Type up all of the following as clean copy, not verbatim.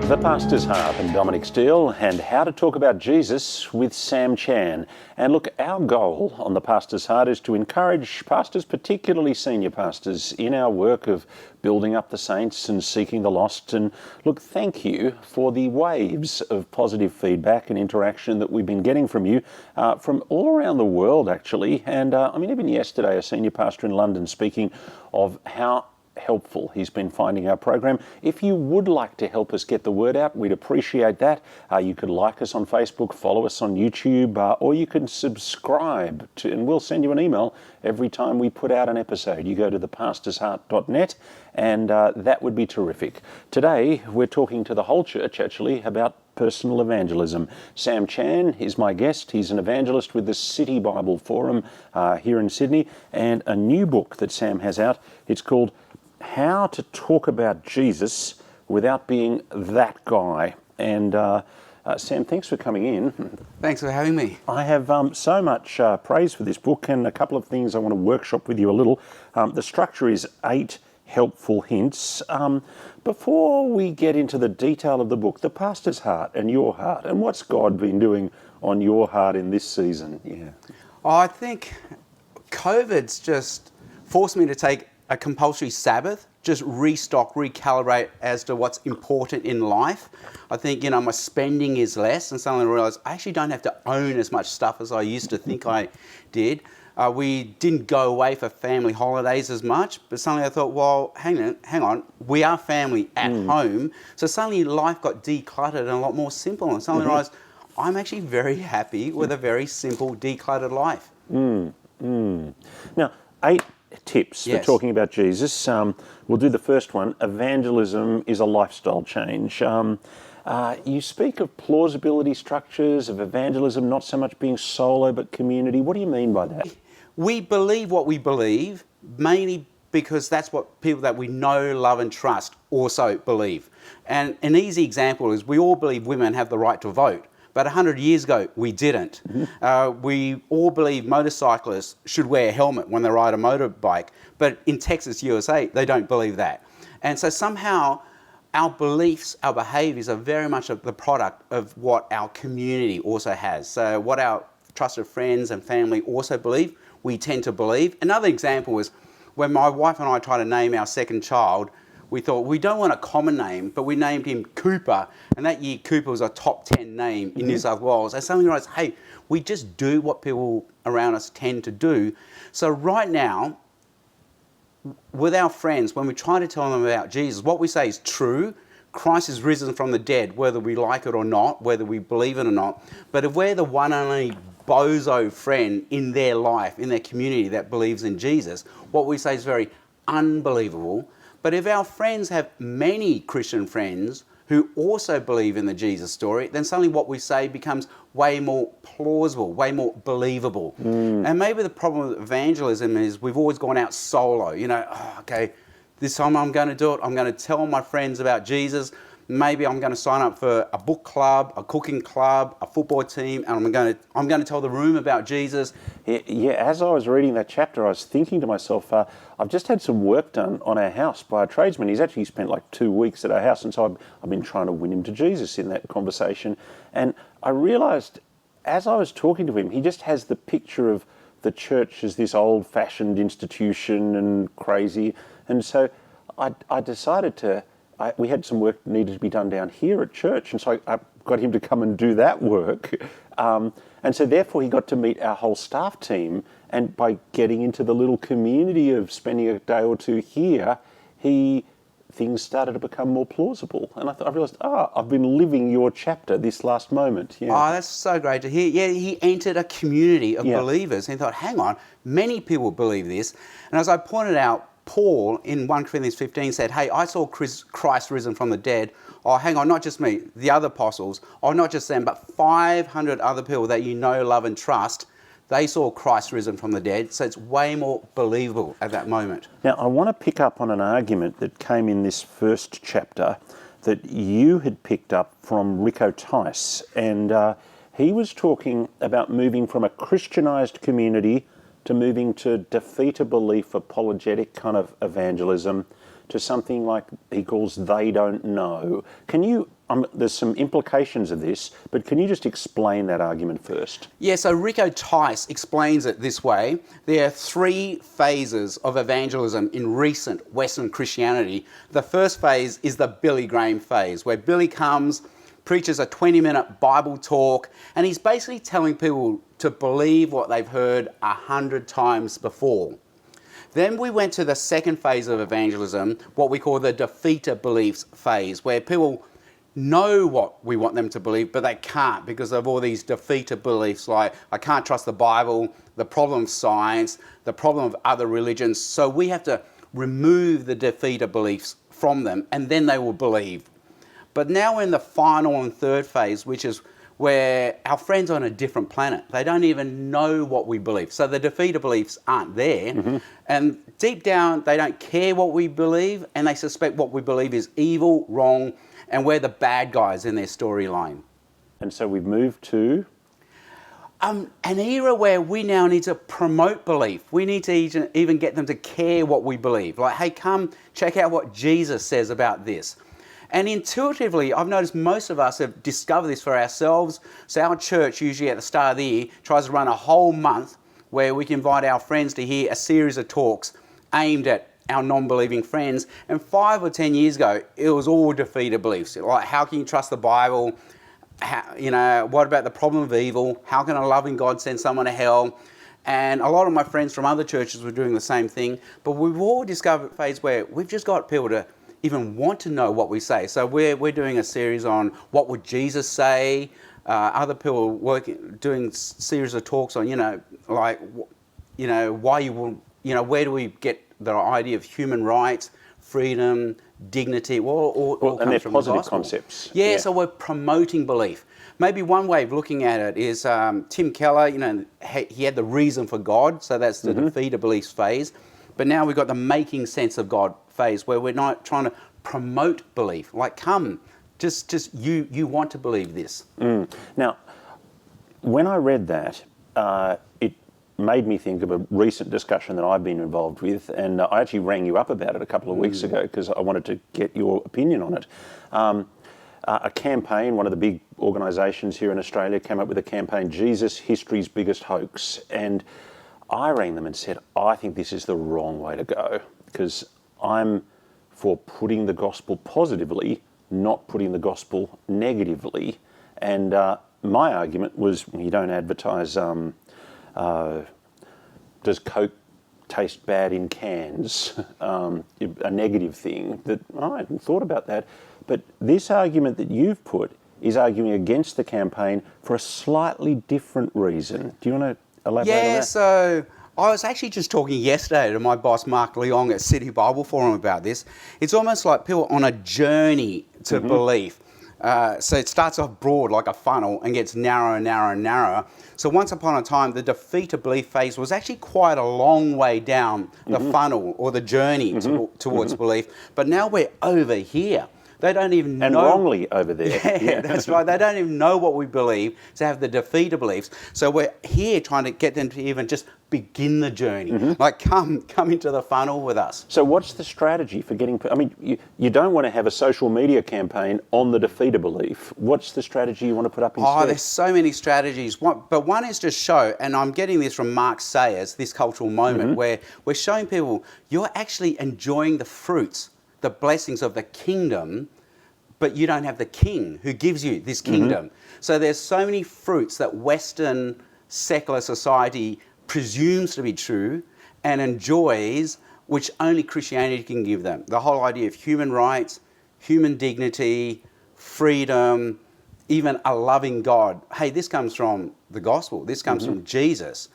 The Pastor's Heart and Dominic Steele, and How to Talk About Jesus with Sam Chan. And look, our goal on The Pastor's Heart is to encourage pastors, particularly senior pastors, in our work of building up the saints and seeking the lost. And look, thank you for the waves of positive feedback and interaction that we've been getting from you, from all around the world, actually. And even yesterday, a senior pastor in London speaking of how helpful he's been finding our program. If you would like to help us get the word out, we'd appreciate that. You could like us on Facebook, follow us on YouTube, or you can subscribe to, and we'll send you an email every time we put out an episode. You go to thepastorsheart.net, and that would be terrific. Today, we're talking to the whole church, actually, about personal evangelism. Sam Chan is my guest. He's an evangelist with the City Bible Forum here in Sydney, and a new book that Sam has out. It's called How to Talk About Jesus Without Being That Guy. And Sam, thanks for coming in. Thanks for having me. I have so much praise for this book, and a couple of things I want to workshop with you a little. The structure is 8 helpful hints. Before we get into the detail of the book, the pastor's heart and your heart, and what's God been doing on your heart in this season? Yeah. I think COVID's just forced me to take a compulsory Sabbath, just restock, recalibrate as to what's important in life. I think, my spending is less, and suddenly I realised I actually don't have to own as much stuff as I used to think I did. We didn't go away for family holidays as much, but suddenly I thought, well, hang on, we are family at home. So suddenly life got decluttered and a lot more simple, and suddenly I realised I'm actually very happy with a very simple, decluttered life. Now, 8 tips for talking about Jesus. We'll do the first one. Evangelism is a lifestyle change. You speak of plausibility structures, of evangelism not so much being solo but community. What do you mean by that? We believe what we believe, mainly because that's what people that we know, love and trust also believe. And an easy example is we all believe women have the right to vote. But 100 years ago, we didn't. We all believe motorcyclists should wear a helmet when they ride a motorbike. But in Texas, USA, they don't believe that. And so somehow our beliefs, our behaviours are very much the product of what our community also has. So what our trusted friends and family also believe, we tend to believe. Another example is when my wife and I tried to name our second child, we thought we don't want a common name, but we named him Cooper. And that year, Cooper was a top 10 name in New South Wales. And suddenly we realised, hey, we just do what people around us tend to do. So right now, with our friends, when we try to tell them about Jesus, what we say is true. Christ is risen from the dead, whether we like it or not, whether we believe it or not. But if we're the one and only bozo friend in their life, in their community that believes in Jesus, what we say is very unbelievable. But if our friends have many Christian friends who also believe in the Jesus story, then suddenly what we say becomes way more plausible, way more believable. And maybe the problem with evangelism is we've always gone out solo. Okay, this time I'm going to do it. I'm going to tell my friends about Jesus. Maybe I'm going to sign up for a book club, a cooking club, a football team, and I'm going to tell the room about Jesus. Yeah, as I was reading that chapter, I was thinking to myself, I've just had some work done on our house by a tradesman. He's actually spent like 2 weeks at our house, and so I've been trying to win him to Jesus in that conversation. And I realised, as I was talking to him, he just has the picture of the church as this old-fashioned institution and crazy. And so I decided we had some work that needed to be done down here at church, and so I got him to come and do that work. And so therefore he got to meet our whole staff team, and by getting into the little community of spending a day or two here, things started to become more plausible. And I realised, I've been living your chapter this last moment. Yeah. Oh, that's so great to hear. Yeah, he entered a community of believers, and he thought, hang on, many people believe this. And as I pointed out, Paul in 1 Corinthians 15 said, hey, I saw Christ risen from the dead. Oh, hang on, not just me, the other apostles, not just them, but 500 other people that you know, love and trust, they saw Christ risen from the dead. So it's way more believable at that moment. Now, I want to pick up on an argument that came in this first chapter that you had picked up from Rico Tice. And he was talking about moving from a Christianized community to moving to defeat a belief, apologetic kind of evangelism, to something like he calls they don't know. Can you there's some implications of this, but can you just explain that argument first? Yeah, so Rico Tice explains it this way. There are three phases of evangelism in recent Western Christianity. The first phase is the Billy Graham phase, where Billy comes, preaches a 20-minute Bible talk, and he's basically telling people to believe what they've heard 100 times before. Then we went to the second phase of evangelism, what we call the defeater beliefs phase, where people know what we want them to believe, but they can't because of all these defeater beliefs like, I can't trust the Bible, the problem of science, the problem of other religions. So we have to remove the defeater beliefs from them, and then they will believe. But now we're in the final and third phase, which is where our friends are on a different planet. They don't even know what we believe. So the defeater beliefs aren't there. And deep down, they don't care what we believe, and they suspect what we believe is evil, wrong, and we're the bad guys in their storyline. And so we've moved to? An era where we now need to promote belief. We need to even get them to care what we believe. Like, hey, come check out what Jesus says about this. And intuitively, I've noticed most of us have discovered this for ourselves. So our church, usually at the start of the year, tries to run a whole month where we can invite our friends to hear a series of talks aimed at our non-believing friends. And 5 or 10 years ago, it was all defeated beliefs. Like, how can you trust the Bible? What about the problem of evil? How can a loving God send someone to hell? And a lot of my friends from other churches were doing the same thing. But we've all discovered a phase where we've just got people to even want to know what we say. So we're doing a series on what would Jesus say. Other people doing series of talks on, why you will, where do we get the idea of human rights, freedom, dignity, all and they're comes from positive the gospel. concepts. Yeah, so we're promoting belief. Maybe one way of looking at it is Tim Keller, he had the reason for God, so that's the defeater beliefs phase. But now we've got the making sense of God phase, where we're not trying to promote belief. Like, come, just you want to believe this. Now, when I read that, it made me think of a recent discussion that I've been involved with, and I actually rang you up about it a couple of weeks ago because I wanted to get your opinion on it. A campaign, one of the big organisations here in Australia came up with a campaign, Jesus, History's Biggest Hoax, and I rang them and said, I think this is the wrong way to go because I'm for putting the gospel positively, not putting the gospel negatively. And my argument was, you don't advertise, does Coke taste bad in cans? A negative thing that I hadn't thought about that. But this argument that you've put is arguing against the campaign for a slightly different reason. Do you want to elaborate on that? Yeah, so I was actually just talking yesterday to my boss, Mark Leong, at City Bible Forum about this. It's almost like people on a journey to belief. So it starts off broad like a funnel and gets narrower and narrower and narrower. So once upon a time, the defeater belief phase was actually quite a long way down the funnel or the journey towards belief. But now we're over here. They don't even know. And wrongly over there. Yeah, that's right. They don't even know what we believe to have the defeater beliefs. So we're here trying to get them to even just begin the journey. Like, come into the funnel with us. So what's the strategy for getting... I mean, you don't want to have a social media campaign on the defeater belief. What's the strategy you want to put up instead? Oh, there's so many strategies. But one is to show, and I'm getting this from Mark Sayers, this cultural moment, where we're showing people you're actually enjoying the fruits, the blessings of the kingdom, but you don't have the king who gives you this kingdom. So there's so many fruits that Western secular society presumes to be true and enjoys, which only Christianity can give them. The whole idea of human rights, human dignity, freedom, even a loving God. Hey, this comes from the gospel. This comes from Jesus.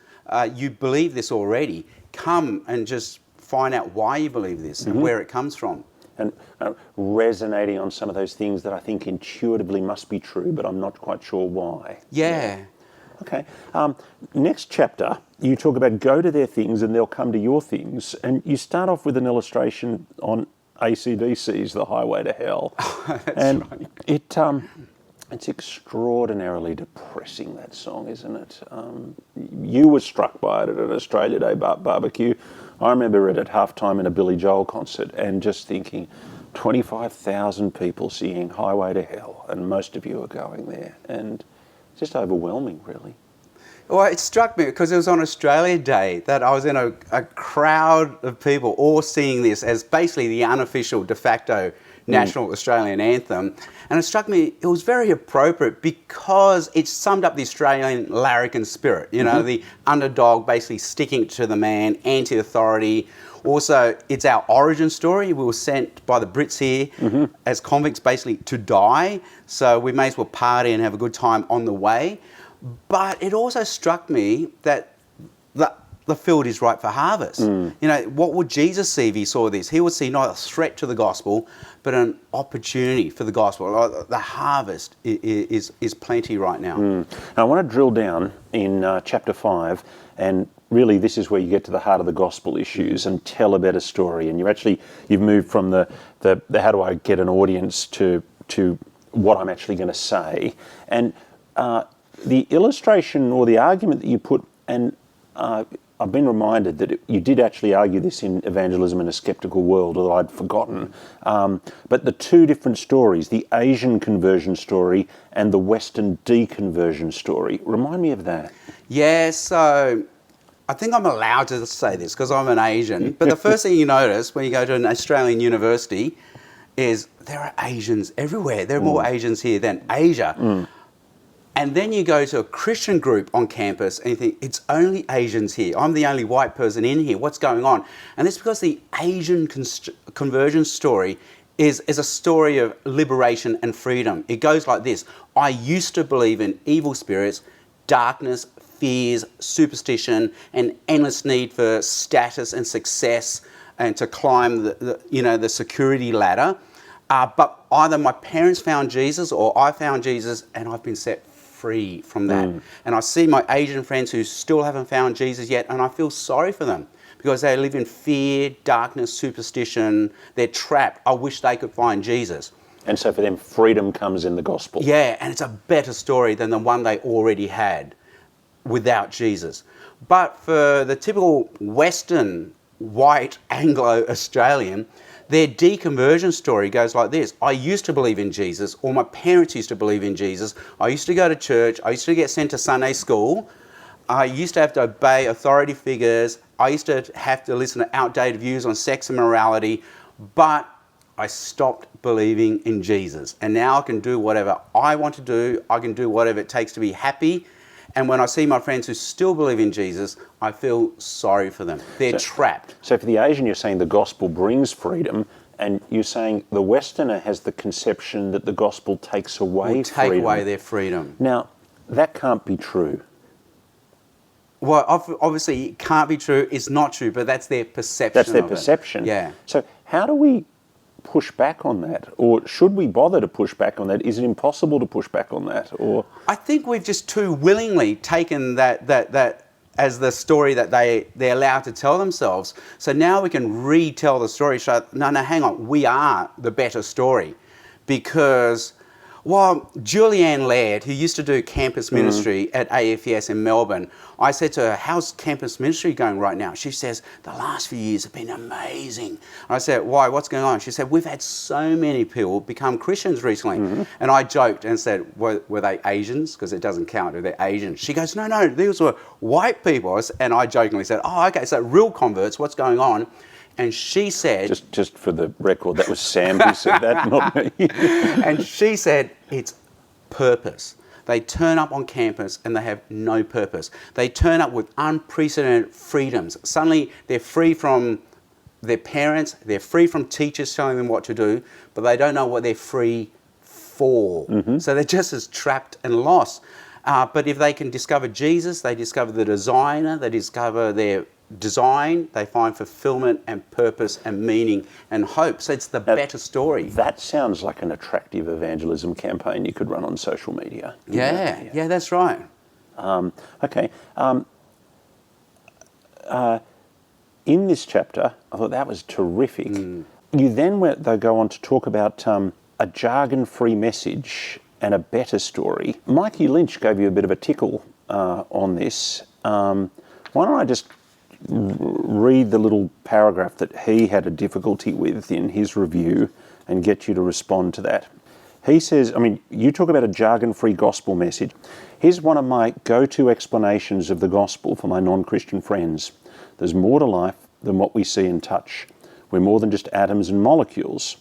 You believe this already. Come and just find out why you believe this and where it comes from. And resonating on some of those things that I think intuitively must be true, but I'm not quite sure why. Yeah. Okay. Next chapter, you talk about go to their things and they'll come to your things. And you start off with an illustration on AC/DC's The Highway to Hell. That's right. It's extraordinarily depressing, that song, isn't it? You were struck by it at an Australia Day barbecue. I remember it at halftime in a Billy Joel concert and just thinking, 25,000 people singing Highway to Hell, and most of you are going there, and it's just overwhelming, really. Well, it struck me because it was on Australia Day that I was in a crowd of people all singing this as basically the unofficial de facto national Australian anthem. And it struck me, it was very appropriate because it summed up the Australian larrikin spirit, you know, the underdog basically sticking to the man, anti-authority. Also, it's our origin story. We were sent by the Brits here as convicts basically to die. So we may as well party and have a good time on the way. But it also struck me that the field is ripe for harvest. You know, what would Jesus see if he saw this? He would see not a threat to the gospel, but an opportunity for the gospel. The harvest is plenty right now. Now, I want to drill down in chapter 5, and really this is where you get to the heart of the gospel issues and tell a better story. And you've moved from the how do I get an audience to what I'm actually going to say. And the illustration or the argument that you put, and I've been reminded that you did actually argue this in Evangelism in a Skeptical World, although I'd forgotten. But the two different stories, the Asian conversion story and the Western deconversion story, remind me of that. Yeah, so I think I'm allowed to say this because I'm an Asian. But the first thing you notice when you go to an Australian university is there are Asians everywhere. There are more Asians here than Asia. And then you go to a Christian group on campus and you think, it's only Asians here. I'm the only white person in here. What's going on? And it's because the Asian conversion story is a story of liberation and freedom. It goes like this. I used to believe in evil spirits, darkness, fears, superstition, and endless need for status and success and to climb the security ladder. But either my parents found Jesus or I found Jesus and I've been set free from that. And I see my Asian friends who still haven't found Jesus yet, and I feel sorry for them because they live in fear, darkness, superstition. They're trapped. I wish they could find Jesus. And so for them, freedom comes in the gospel. Yeah, and it's a better story than the one they already had without Jesus. But for the typical Western white Anglo-Australian, their deconversion story goes like this. I used to believe in Jesus, or my parents used to believe in Jesus. I used to go to church. I used to get sent to Sunday school. I used to have to obey authority figures. I used to have to listen to outdated views on sex and morality. But I stopped believing in Jesus. And now I can do whatever I want to do. I can do whatever it takes to be happy. And when I see my friends who still believe in Jesus, I feel sorry for them. They're trapped. So for the Asian, you're saying the gospel brings freedom, and you're saying the Westerner has the conception that the gospel takes away freedom. Take away their freedom. Now, that can't be true. Well, obviously, it can't be true. It's not true, but that's their perception. That's their perception. Yeah. So how do we push back on that, or should we bother to push back on that? Is it impossible to push back on that? Or I think we've just too willingly taken that as the story that they're allowed to tell themselves. So now we can retell the story. So no, hang on, we are the better story, because Julianne Laird, who used to do campus ministry at AFES in Melbourne, I said to her, how's campus ministry going right now? She says, the last few years have been amazing. I said, why? What's going on? She said, we've had so many people become Christians recently. And I joked and said, were they Asians? Because it doesn't count if they're Asian. She goes, no, these were white people. And I jokingly said, oh, okay, so real converts, what's going on? And she said... Just for the record, that was Sam who said that, not me. And she said, it's purpose. They turn up on campus and they have no purpose. They turn up with unprecedented freedoms. Suddenly they're free from their parents, they're free from teachers telling them what to do, but they don't know what they're free for. So they're just as trapped and lost. But if they can discover Jesus, they discover the designer, they discover their design, they find fulfillment and purpose and meaning and hope. So it's the better story. That sounds like an attractive evangelism campaign you could run on social media. Yeah, that's right. Okay. In this chapter, I thought that was terrific. You then they go on to talk about a jargon-free message and a better story. Mikey Lynch gave you a bit of a tickle on this. Why don't I just read the little paragraph that he had a difficulty with in his review, and get you to respond to that. He says, you talk about a jargon-free gospel message. Here's one of my go-to explanations of the gospel for my non-Christian friends. There's more to life than what we see and touch. We're more than just atoms and molecules.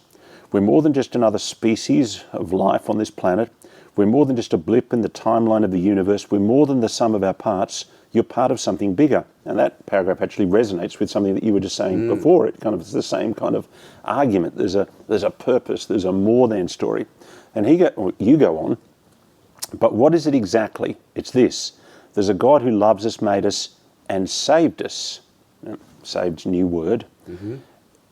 We're more than just another species of life on this planet. We're more than just a blip in the timeline of the universe. We're more than the sum of our parts. You're part of something bigger. And that paragraph actually resonates with something that you were just saying before. It kind of is the same kind of argument. There's a purpose. There's a more than story. And you go on, but what is it exactly? It's this. There's a God who loves us, made us, and saved us. Saved's a new word. Mm-hmm.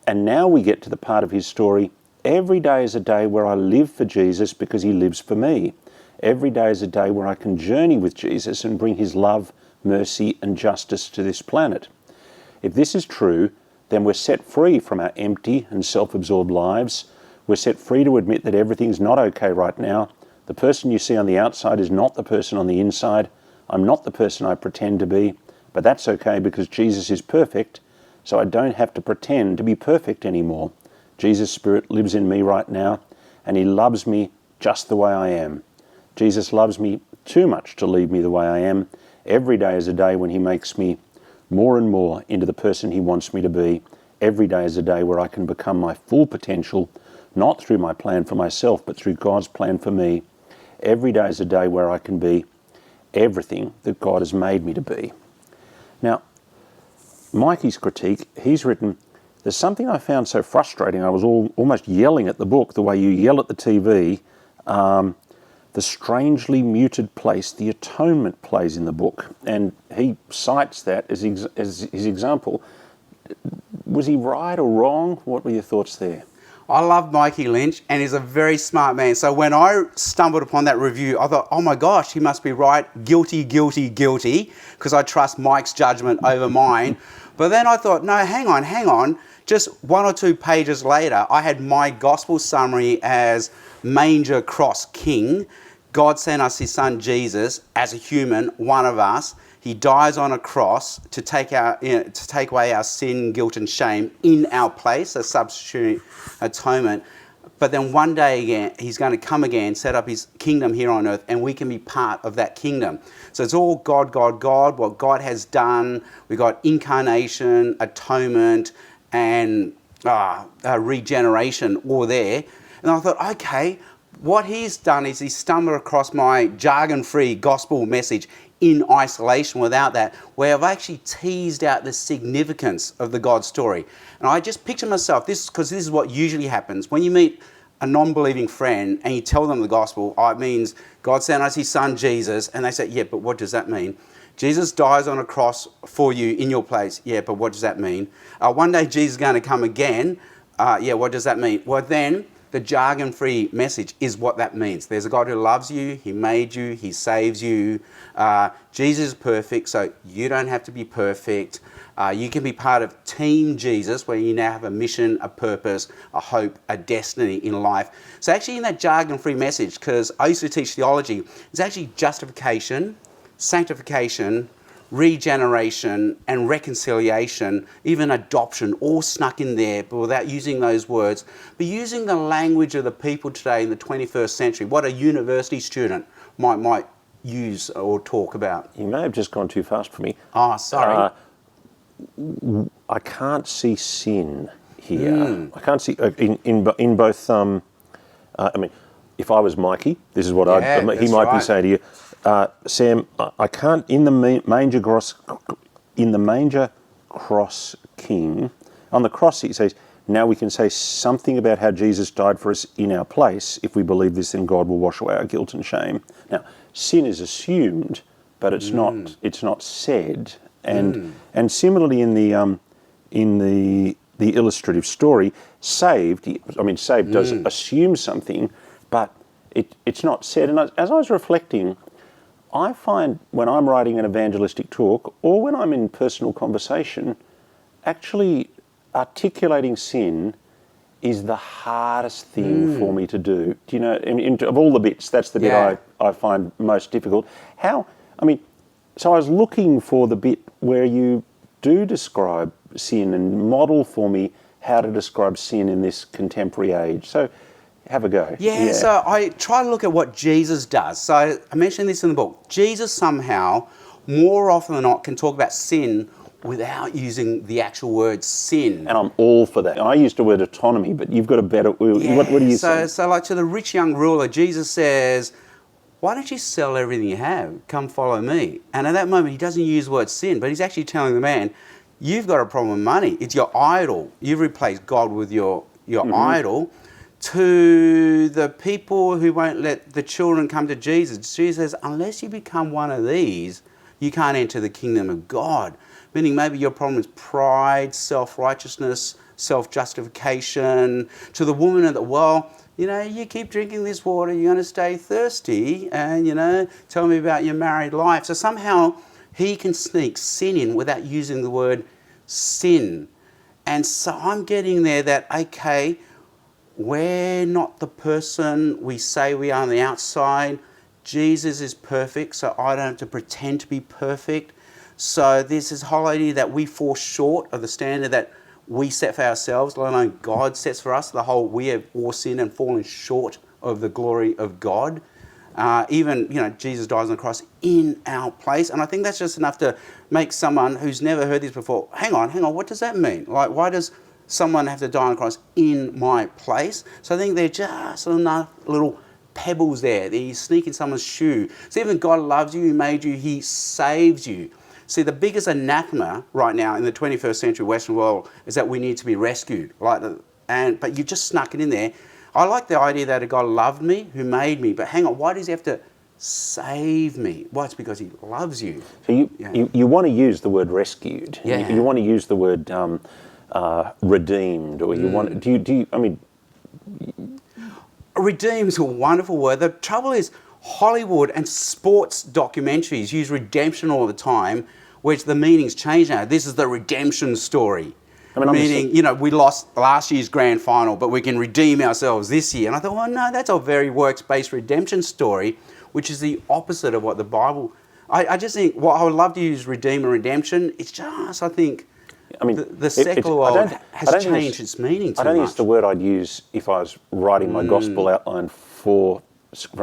And now we get to the part of his story. Every day is a day where I live for Jesus because he lives for me. Every day is a day where I can journey with Jesus and bring his love, mercy, and justice to this planet. If this is true, then we're set free from our empty and self-absorbed lives. We're set free to admit that everything's not okay right now. The person you see on the outside is not the person on the inside. I'm not the person I pretend to be, but that's okay because Jesus is perfect, so I don't have to pretend to be perfect anymore. Jesus' Spirit lives in me right now, and he loves me just the way I am. Jesus loves me too much to leave me the way I am. Every day is a day when he makes me more and more into the person he wants me to be. Every day is a day where I can become my full potential, not through my plan for myself, but through God's plan for me. Every day is a day where I can be everything that God has made me to be. Now, Mikey's critique, he's written, there's something I found so frustrating. I was almost yelling at the book, the way you yell at the TV, the strangely muted place the atonement plays in the book. And he cites that as his example. Was he right or wrong? What were your thoughts there? I love Mikey Lynch, and he's a very smart man. So when I stumbled upon that review, I thought, oh my gosh, he must be right. Guilty, guilty, guilty, because I trust Mike's judgment over mine. But then I thought, no, hang on. Just 1 or 2 pages later, I had my gospel summary as manger cross king. God sent us his son Jesus as a human, one of us. He dies on a cross to take away our sin, guilt, and shame in our place, a substitute atonement. But then one day again, he's going to come again, set up his kingdom here on earth, and we can be part of that kingdom. So it's all God, what God has done. We got incarnation, atonement, and regeneration all there. And I thought, okay, what he's done is he's stumbled across my jargon-free gospel message in isolation without that, where I've actually teased out the significance of the God story. And I just picture myself, because this is what usually happens. When you meet a non-believing friend and you tell them the gospel, it means God sent us his son Jesus, and they say, yeah, but what does that mean? Jesus dies on a cross for you in your place. Yeah, but what does that mean? One day Jesus is going to come again. Yeah, what does that mean? Well, then the jargon-free message is what that means. There's a God who loves you, he made you, he saves you. Jesus is perfect, so you don't have to be perfect. You can be part of Team Jesus, where you now have a mission, a purpose, a hope, a destiny in life. So actually in that jargon-free message, because I used to teach theology, it's actually justification, sanctification, regeneration and reconciliation, even adoption, all snuck in there, but without using those words, but using the language of the people today in the 21st century, what a university student might use or talk about. You may have just gone too fast for me. Oh, sorry. I can't see sin here. I can't see in both. If I was Mikey, this is what he might be saying to you. Sam, I can't in the manger cross king on the cross. He says, now we can say something about how Jesus died for us in our place. If we believe this, then God will wash away our guilt and shame. Now, sin is assumed, but it's not. It's not said. And similarly in the illustrative story, saved does assume something, but it's not said. And as I was reflecting, I find when I'm writing an evangelistic talk or when I'm in personal conversation, actually articulating sin is the hardest thing for me to do. Do you know, of all the bits, that's the bit I find most difficult. So I was looking for the bit where you do describe sin and model for me how to describe sin in this contemporary age. So have a go. Yeah, so I try to look at what Jesus does. So I mentioned this in the book. Jesus somehow, more often than not, can talk about sin without using the actual word sin. And I'm all for that. I used the word autonomy, but you've got a better... What do you say? So like to the rich young ruler, Jesus says, why don't you sell everything you have? Come follow me. And at that moment, he doesn't use the word sin, but he's actually telling the man, you've got a problem with money. It's your idol. You've replaced God with your idol. To the people who won't let the children come to Jesus, Jesus says, unless you become one of these, you can't enter the kingdom of God. Meaning maybe your problem is pride, self-righteousness, self-justification. To the woman at the well, you keep drinking this water, you're going to stay thirsty, and, tell me about your married life. So somehow he can sneak sin in without using the word sin. And so I'm getting there that, okay, we're not the person we say we are on the outside. Jesus is perfect, so I don't have to pretend to be perfect. So there's this whole idea that we fall short of the standard that we set for ourselves, let alone God sets for us. The whole we have all sinned and fallen short of the glory of God. Even, Jesus dies on the cross in our place. And I think that's just enough to make someone who's never heard this before, hang on, what does that mean? Like, why does someone have to die on the cross in my place? So I think they're just enough little pebbles there. They sneak in someone's shoe. So even God loves you, He made you, He saves you. See, the biggest anathema right now in the 21st century Western world is that we need to be rescued. But you just snuck it in there. I like the idea that a God loved me, who made me, but hang on, why does He have to save me? Well, it's because He loves you. So you want to use the word rescued. Yeah. You want to use the word redeemed, or you want... Redeemed is a wonderful word. The trouble is Hollywood and sports documentaries use redemption all the time, which the meaning's changed now. This is the redemption story. Meaning, we lost last year's grand final, but we can redeem ourselves this year. And I thought, well, no, that's a very works-based redemption story, which is the opposite of what the Bible... I just think, I would love to use redeem and redemption. It's just, I think, the secular world has changed its meaning too much. I don't think it's the word I'd use if I was writing my gospel outline from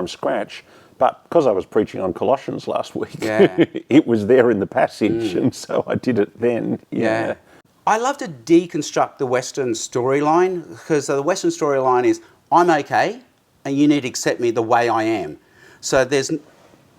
scratch. But because I was preaching on Colossians last week, it was there in the passage, and so I did it then. Yeah. I love to deconstruct the Western storyline, because the Western storyline is, I'm okay, and you need to accept me the way I am. So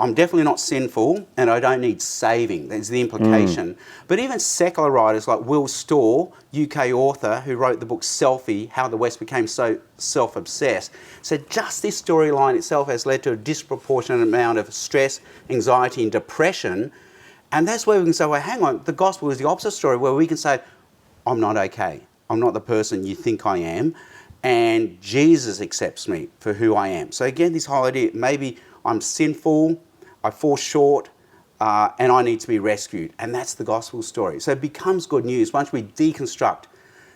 I'm definitely not sinful, and I don't need saving. That's the implication. But even secular writers like Will Storr, UK author, who wrote the book Selfie, How the West Became So Self-Obsessed, said just this storyline itself has led to a disproportionate amount of stress, anxiety, and depression. And that's where we can say, well, hang on, the gospel is the opposite story, where we can say, I'm not okay. I'm not the person you think I am. And Jesus accepts me for who I am. So again, this whole idea, maybe I'm sinful, I fall short, and I need to be rescued. And that's the gospel story. So it becomes good news once we deconstruct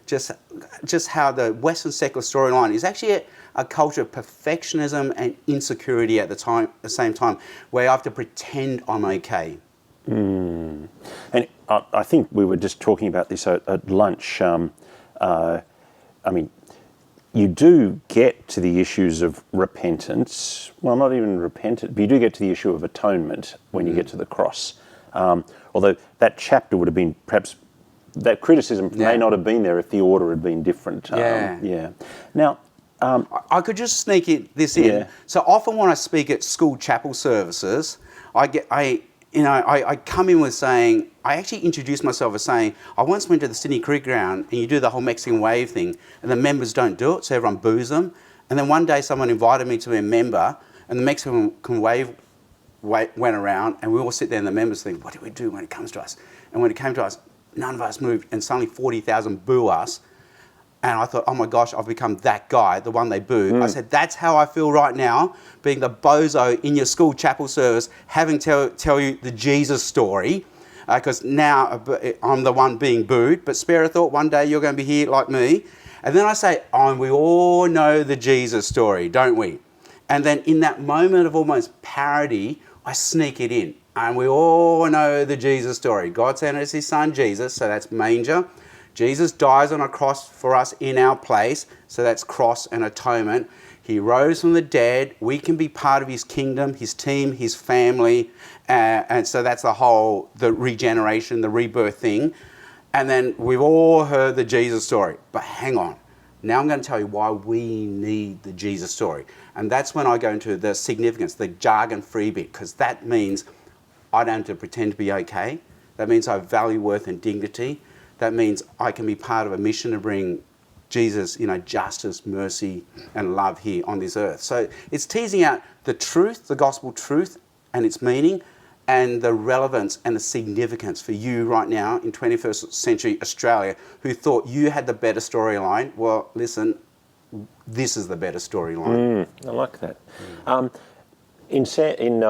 just how the Western secular storyline is actually a culture of perfectionism and insecurity at the same time, where I have to pretend I'm okay. And I think we were just talking about this at lunch. You do get to the issues of repentance. Well, not even repentance, but you do get to the issue of atonement when you get to the cross. Although that chapter would have been perhaps... That criticism may not have been there if the order had been different. Now... I could just sneak this in. Yeah. So often when I speak at school chapel services, I come in with saying, I actually introduce myself as saying, I once went to the Sydney Cricket Ground and you do the whole Mexican wave thing and the members don't do it, so everyone boos them. And then one day someone invited me to be a member and the Mexican wave went around and we all sit there and the members think, what do we do when it comes to us? And when it came to us, none of us moved and suddenly 40,000 boo us. And I thought, oh my gosh, I've become that guy, the one they boo. I said, that's how I feel right now, being the bozo in your school chapel service, having to tell you the Jesus story, because now I'm the one being booed. But spare a thought, one day you're going to be here like me. And then I say, we all know the Jesus story, don't we? And then in that moment of almost parody, I sneak it in. And we all know the Jesus story. God sent us His Son, Jesus, so that's manger. Jesus dies on a cross for us in our place, so that's cross and atonement. He rose from the dead. We can be part of his kingdom, his team, his family. And so that's the regeneration, the rebirth thing. And then we've all heard the Jesus story. But hang on. Now I'm going to tell you why we need the Jesus story. And that's when I go into the significance, the jargon-free bit, because that means I don't have to pretend to be okay. That means I value worth and dignity. That means I can be part of a mission to bring Jesus, justice, mercy, and love here on this earth. So it's teasing out the truth, the gospel truth, and its meaning, and the relevance and the significance for you right now in 21st century Australia, who thought you had the better storyline. Well, listen, this is the better storyline. I like that. In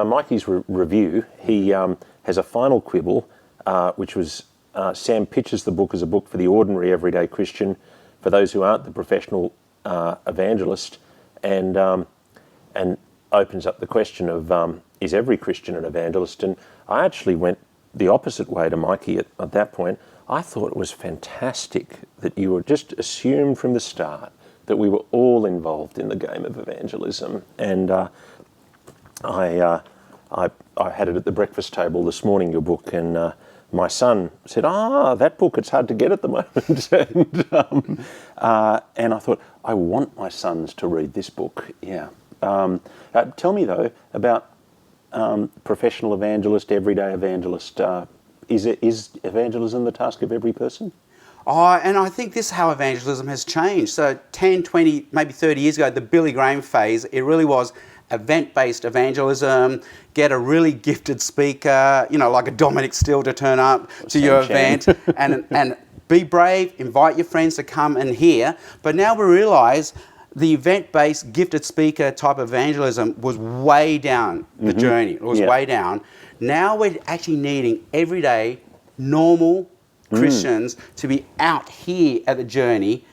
Mikey's review, he has a final quibble, which was Sam pitches the book as a book for the ordinary everyday Christian, for those who aren't the professional evangelist, and opens up the question of is every Christian an evangelist? And I actually went the opposite way to Mikey at that point. I thought it was fantastic that you were just assumed from the start that we were all involved in the game of evangelism. And I had it at the breakfast table this morning, your book, and my son said, that book, it's hard to get at the moment. And I thought, I want my sons to read this book, yeah. Tell me, though, about professional evangelist, everyday evangelist. Is evangelism the task of every person? And I think this is how evangelism has changed. So 10, 20, maybe 30 years ago, the Billy Graham phase, it really was event-based evangelism, get a really gifted speaker, like a Dominic Steele to turn up to your event and be brave, invite your friends to come and hear. But now we realise the event-based gifted speaker type evangelism was way down the journey. It was way down. Now we're actually needing everyday, normal Christians to be out here at the journey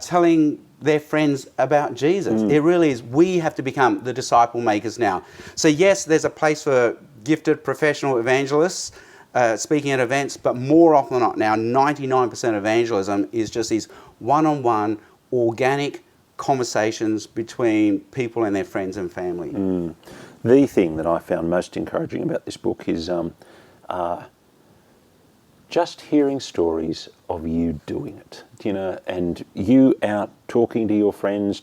telling their friends about Jesus. It really is. We have to become the disciple makers now. So yes, there's a place for gifted professional evangelists speaking at events, but more often than not now, 99% of evangelism is just these one-on-one, organic conversations between people and their friends and family. The thing that I found most encouraging about this book is just hearing stories of you doing it, and you out talking to your friends,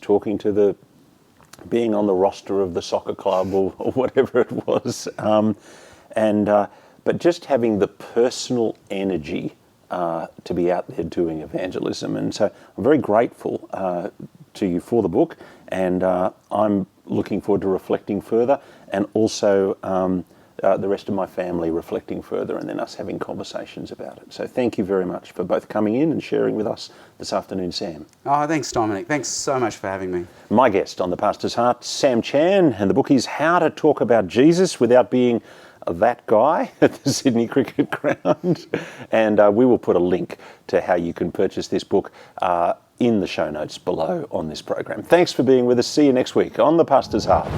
being on the roster of the soccer club or whatever it was, but just having the personal energy to be out there doing evangelism. And so I'm very grateful to you for the book, and I'm looking forward to reflecting further, and also the rest of my family reflecting further, and then us having conversations about it. So thank you very much for both coming in and sharing with us this afternoon, Sam. Oh, thanks, Dominic. Thanks so much for having me. My guest on The Pastor's Heart, Sam Chan, and the book is How to Talk About Jesus Without Being That Guy at the Sydney Cricket Ground. And we will put a link to how you can purchase this book in the show notes below on this program. Thanks for being with us. See you next week on The Pastor's Heart.